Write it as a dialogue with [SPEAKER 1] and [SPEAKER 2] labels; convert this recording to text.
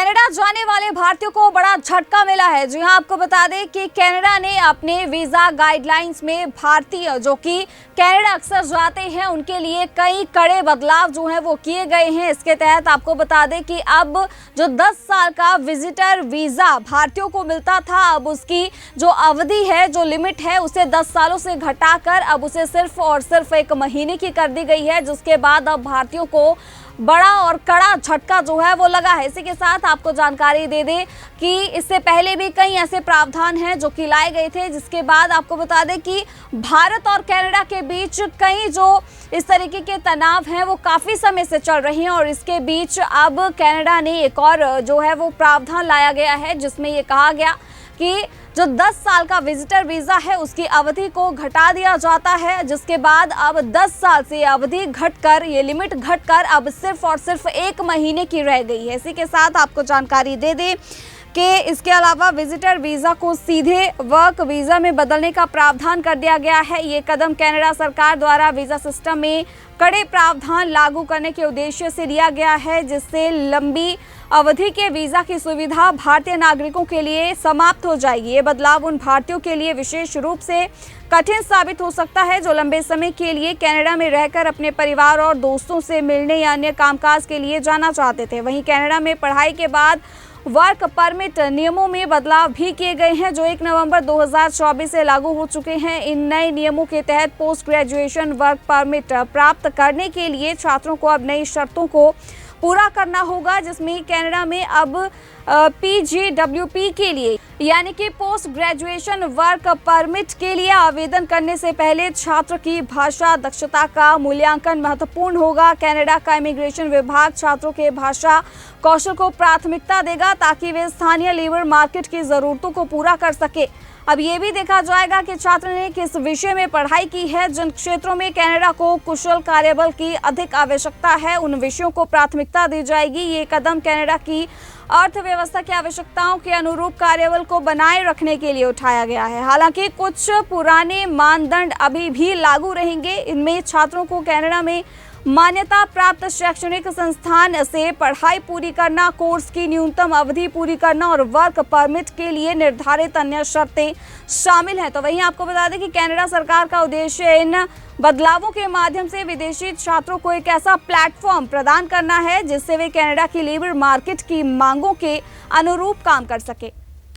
[SPEAKER 1] Canada जाने वाले भारतीयों को बड़ा झटका मिला है। जी हां, आपको बता दें कि कनाडा ने अपने वीजा गाइडलाइंस में भारतीय जो कि कनाडा अक्सर जाते हैं उनके लिए कई कड़े बदलाव जो हैं वो किए गए हैं। इसके तहत आपको बता दें कि अब जो 10 साल का विजिटर वीजा भारतीयों को मिलता था, अब उसकी जो अवधि है, जो लिमिट है, उसे 10 सालों से घटाकर अब उसे सिर्फ और सिर्फ 1 महीने की कर दी गई है, जिसके बाद अब भारतीयों को बड़ा और कड़ा झटका जो है वो लगा है। इसी के साथ आपको जानकारी दे दें कि इससे पहले भी कई ऐसे प्रावधान हैं जो कि लाए गए थे, जिसके बाद आपको बता दें कि भारत और कनाडा के बीच कई जो इस तरीके के तनाव हैं वो काफ़ी समय से चल रहे हैं और इसके बीच अब कनाडा ने एक और जो है वो प्रावधान लाया गया है, जिसमें ये कहा गया कि जो 10 साल का विजिटर वीज़ा है उसकी अवधि को घटा दिया जाता है, जिसके बाद अब 10 साल से अवधि घटकर, ये लिमिट घटकर अब सिर्फ और सिर्फ 1 महीने की रह गई है। इसी के साथ आपको जानकारी दे दें कि इसके अलावा विजिटर वीज़ा को सीधे वर्क वीज़ा में बदलने का प्रावधान कर दिया गया है। ये कदम कनाडा सरकार द्वारा वीज़ा सिस्टम में कड़े प्रावधान लागू करने के उद्देश्य से लिया गया है, जिससे लंबी अवधि के वीज़ा की सुविधा भारतीय नागरिकों के लिए समाप्त हो जाएगी। ये बदलाव उन भारतीयों के लिए विशेष रूप से कठिन साबित हो सकता है जो लंबे समय के लिए कनाडा में रहकर अपने परिवार और दोस्तों से मिलने या अन्य कामकाज के लिए जाना चाहते थे। वहीं कनाडा में पढ़ाई के बाद वर्क परमिट नियमों में बदलाव भी किए गए हैं, जो 1 नवंबर 2024 से लागू हो चुके हैं। इन नए नियमों के तहत पोस्ट ग्रेजुएशन वर्क परमिट प्राप्त करने के लिए छात्रों को अब नई शर्तों को पूरा करना होगा, जिसमें कनाडा में अब PGWP के लिए यानी कि पोस्ट ग्रेजुएशन वर्क परमिट के लिए आवेदन करने से पहले छात्र की भाषा दक्षता का मूल्यांकन महत्वपूर्ण होगा। कनाडा का इमिग्रेशन विभाग छात्रों के भाषा कौशल को प्राथमिकता देगा ताकि वे स्थानीय लेबर मार्केट की ज़रूरतों को पूरा कर सके। अब ये भी देखा जाएगा कि छात्र ने किस विषय में पढ़ाई की है। जिन क्षेत्रों में कनाडा को कुशल कार्यबल की अधिक आवश्यकता है, उन विषयों को प्राथमिकता दी जाएगी। ये कदम कनाडा की अर्थव्यवस्था की आवश्यकताओं के अनुरूप कार्यबल को बनाए रखने के लिए उठाया गया है। हालांकि कुछ पुराने मानदंड अभी भी लागू रहेंगे। इनमें छात्रों को कनाडा में मान्यता प्राप्त शैक्षणिक संस्थान से पढ़ाई पूरी करना, कोर्स की न्यूनतम अवधि पूरी करना और वर्क परमिट के लिए निर्धारित अन्य शर्तें शामिल हैं। तो वहीं आपको बता दें कि कनाडा सरकार का उद्देश्य इन बदलावों के माध्यम से विदेशी छात्रों को एक ऐसा प्लेटफॉर्म प्रदान करना है जिससे वे कनाडा की लेबर मार्केट की मांगों के अनुरूप काम कर सके।